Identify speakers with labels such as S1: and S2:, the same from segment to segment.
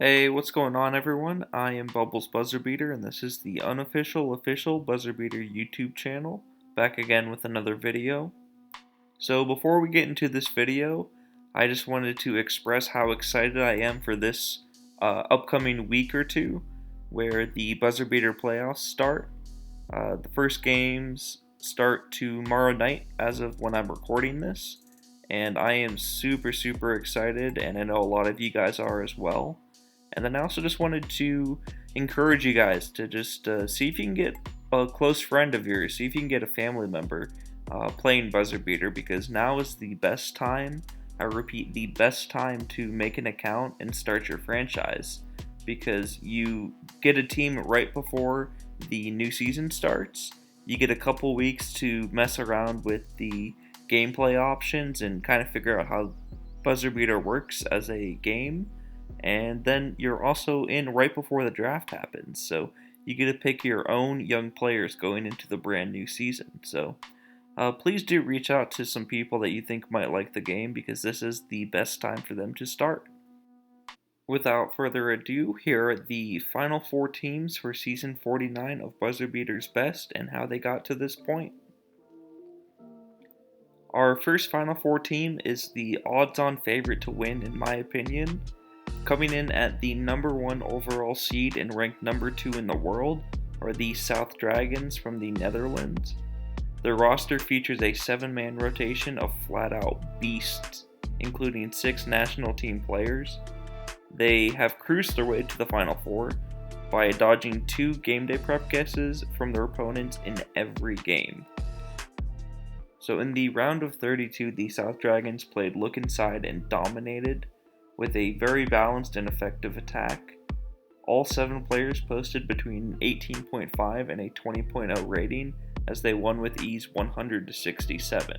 S1: Hey, what's going on, everyone? I am Bubbles BuzzerBeater, and this is the unofficial official BuzzerBeater YouTube channel, back again with another video. So before we get into this video, I just wanted to express how excited I am for this upcoming week or two, where the BuzzerBeater playoffs start. The first games start tomorrow night as of when I'm recording this, and I am super excited, and I know a lot of you guys are as well. And then I also just wanted to encourage you guys to just see if you can get a close friend of yours, see if you can get a family member playing BuzzerBeater, because now is the best time, I repeat, the best time to make an account and start your franchise, because you get a team right before the new season starts. You get a couple weeks to mess around with the gameplay options and kind of figure out how BuzzerBeater works as a game. And then you're also in right before the draft happens, so you get to pick your own young players going into the brand new season. So please do reach out to some people that you think might like the game, because this is the best time for them to start. Without further ado, here are the final 4 teams for Season 49 of BuzzerBeater's Best and how they got to this point. Our first Final 4 team is the odds-on favorite to win, in my opinion. Coming in at the number 1 overall seed and ranked number 2 in the world are the South Dragons from the Netherlands. Their roster features a 7-man rotation of flat-out beasts, including 6 national team players. They have cruised their way to the Final 4 by dodging 2 game day prep guesses from their opponents in every game. So in the round of 32, the South Dragons played look inside and dominated, with a very balanced and effective attack. All 7 players posted between 18.5 and a 20.0 rating, as they won with ease 100-67.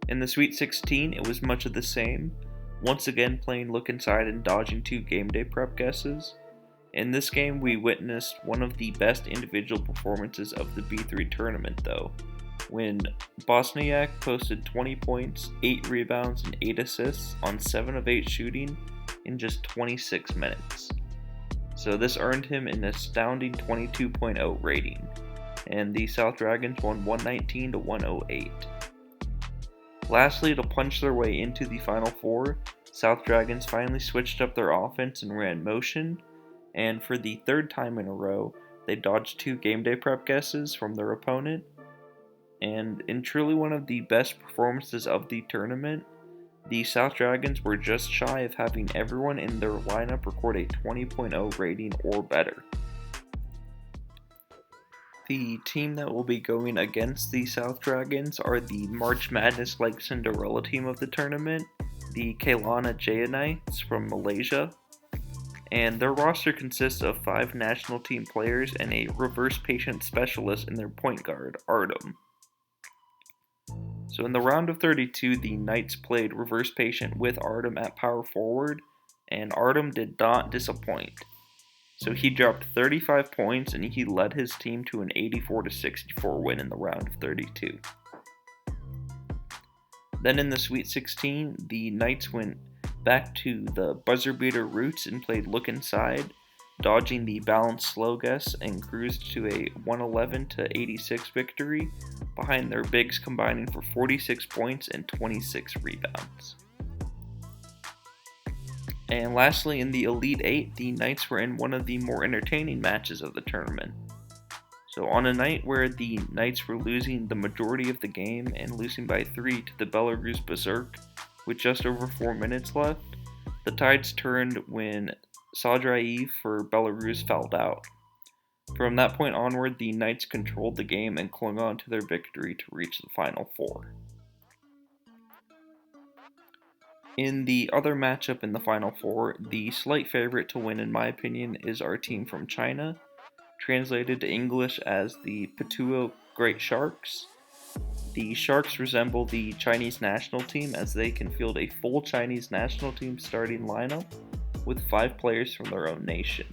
S1: In the Sweet 16, it was much of the same, once again playing look inside and dodging 2 game day prep guesses. In this game, we witnessed one of the best individual performances of the B3 tournament, though, when Bosniak posted 20 points, 8 rebounds, and 8 assists on 7 of 8 shooting in just 26 minutes. So this earned him an astounding 22.0 rating, and the South Dragons won 119-108. Lastly, to punch their way into the Final 4, South Dragons finally switched up their offense and ran motion, and for the 3rd time in a row, they dodged 2 game day prep guesses from their opponent. And in truly one of the best performances of the tournament, the South Dragons were just shy of having everyone in their lineup record a 20.0 rating or better. The team that will be going against the South Dragons are the March Madness-like Cinderella team of the tournament, the Kelana Jaya Knights from Malaysia. And their roster consists of 5 national team players and a reverse patient specialist in their point guard, Artem. So in the round of 32, the Knights played reverse patient with Artem at power forward, and Artem did not disappoint. So he dropped 35 points and he led his team to an 84-64 win in the round of 32. Then in the Sweet 16, the Knights went back to the BuzzerBeater roots and played look inside, dodging the balanced slow guess, and cruised to a 111-86 victory behind their bigs combining for 46 points and 26 rebounds. And lastly, in the Elite 8, the Knights were in one of the more entertaining matches of the tournament. So on a night where the Knights were losing the majority of the game and losing by 3 to the Belarus Berserk with just over 4 minutes left, the tides turned when Sadraev for Belarus fouled out. From that point onward, the Knights controlled the game and clung on to their victory to reach the Final 4. In the other matchup in the Final 4, the slight favorite to win, in my opinion, is our team from China, translated to English as the Putuo Great Sharks. The Sharks resemble the Chinese national team, as they can field a full Chinese national team starting lineup with 5 players from their own nation.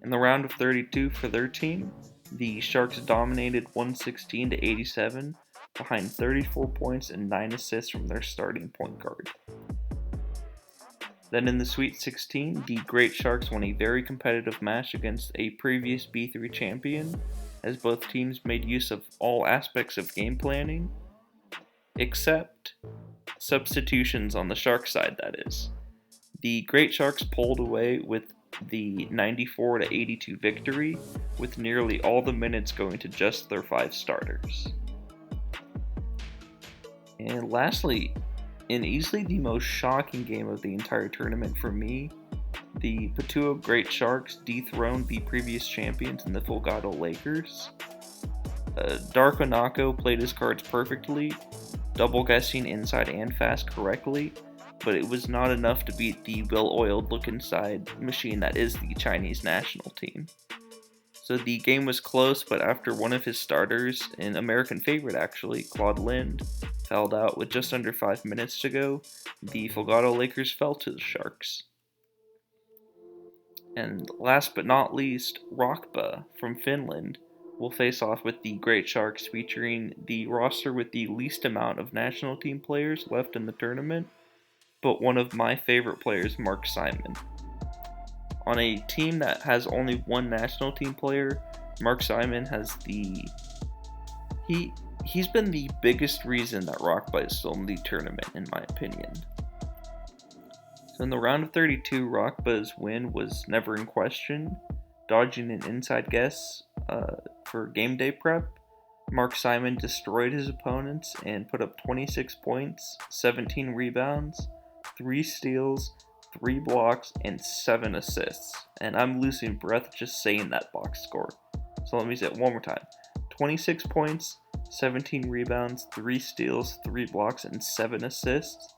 S1: In the round of 32 for their team, the Sharks dominated 116-87 behind 34 points and 9 assists from their starting point guard. Then in the Sweet 16, the Great Sharks won a very competitive match against a previous B3 champion, as both teams made use of all aspects of game planning, except substitutions on the Shark side, that is. The Great Sharks pulled away with the 94-82 victory, with nearly all the minutes going to just their 5 starters. And lastly, in easily the most shocking game of the entire tournament for me, the Putuo Great Sharks dethroned the previous champions in the Folgado Lakers. Darko Nako played his cards perfectly, double guessing inside and fast correctly, but it was not enough to beat the well-oiled look-inside machine that is the Chinese national team. So the game was close, but after one of his starters, an American favorite actually, Claude Lind, fouled out with just under 5 minutes to go, the Folgado Lakers fell to the Sharks. And last but not least, RakBa from Finland will face off with the Great Sharks, featuring the roster with the least amount of national team players left in the tournament, but one of my favorite players, Mark Simon. On a team that has only one national team player, Mark Simon has he's been the biggest reason that RakBa is still in the tournament, in my opinion. So in the round of 32, RakBa's win was never in question. Dodging an inside guess for game day prep, Mark Simon destroyed his opponents and put up 26 points, 17 rebounds, 3 steals, 3 blocks, and 7 assists. And I'm losing breath just saying that box score. So let me say it one more time. 26 points, 17 rebounds, 3 steals, 3 blocks, and 7 assists,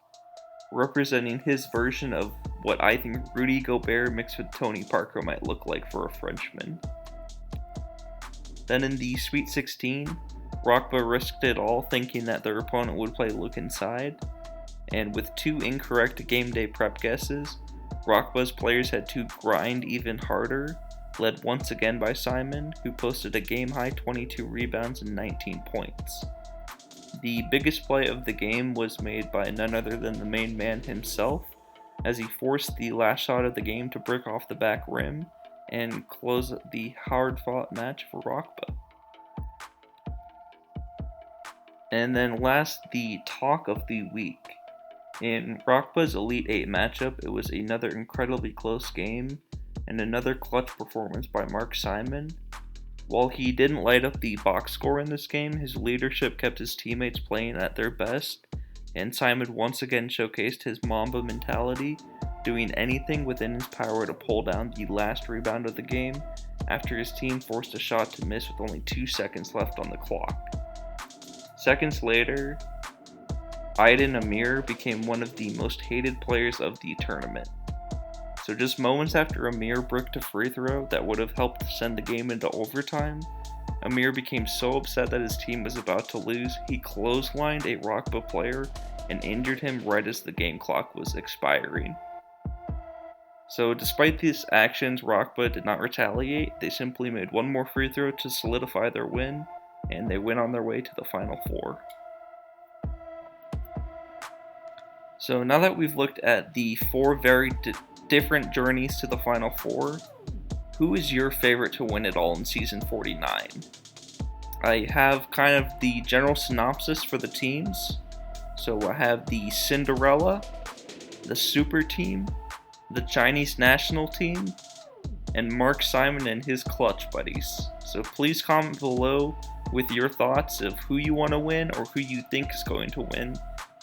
S1: representing his version of what I think Rudy Gobert mixed with Tony Parker might look like for a Frenchman. Then in the Sweet 16, RakBa risked it all, thinking that their opponent would play look inside, and with 2 incorrect game day prep guesses, RakBa's players had to grind even harder, led once again by Simon, who posted a game-high 22 rebounds and 19 points. The biggest play of the game was made by none other than the main man himself, as he forced the last shot of the game to break off the back rim and close the hard-fought match for RakBa. And then last, the talk of the week. In RakBa's Elite 8 matchup, it was another incredibly close game and another clutch performance by Mark Simon. While he didn't light up the box score in this game, his leadership kept his teammates playing at their best, and Simon once again showcased his Mamba mentality, doing anything within his power to pull down the last rebound of the game after his team forced a shot to miss with only 2 seconds left on the clock. Seconds later, Aiden Amir became one of the most hated players of the tournament. So just moments after Amir bricked a free throw that would have helped send the game into overtime, Amir became so upset that his team was about to lose, he clotheslined a RakBa player and injured him right as the game clock was expiring. So despite these actions, RakBa did not retaliate. They simply made one more free throw to solidify their win, and they went on their way to the Final Four. So now that we've looked at the 4 very different journeys to the Final Four, who is your favorite to win it all in Season 49? I have kind of the general synopsis for the teams. So I have the Cinderella, the Super Team, the Chinese National Team, and Mark Simon and his clutch buddies. So please comment below with your thoughts of who you want to win or who you think is going to win.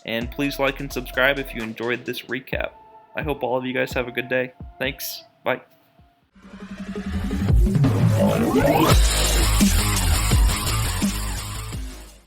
S1: And please like and subscribe if you enjoyed this recap. I hope all of you guys have a good day. Thanks. Bye.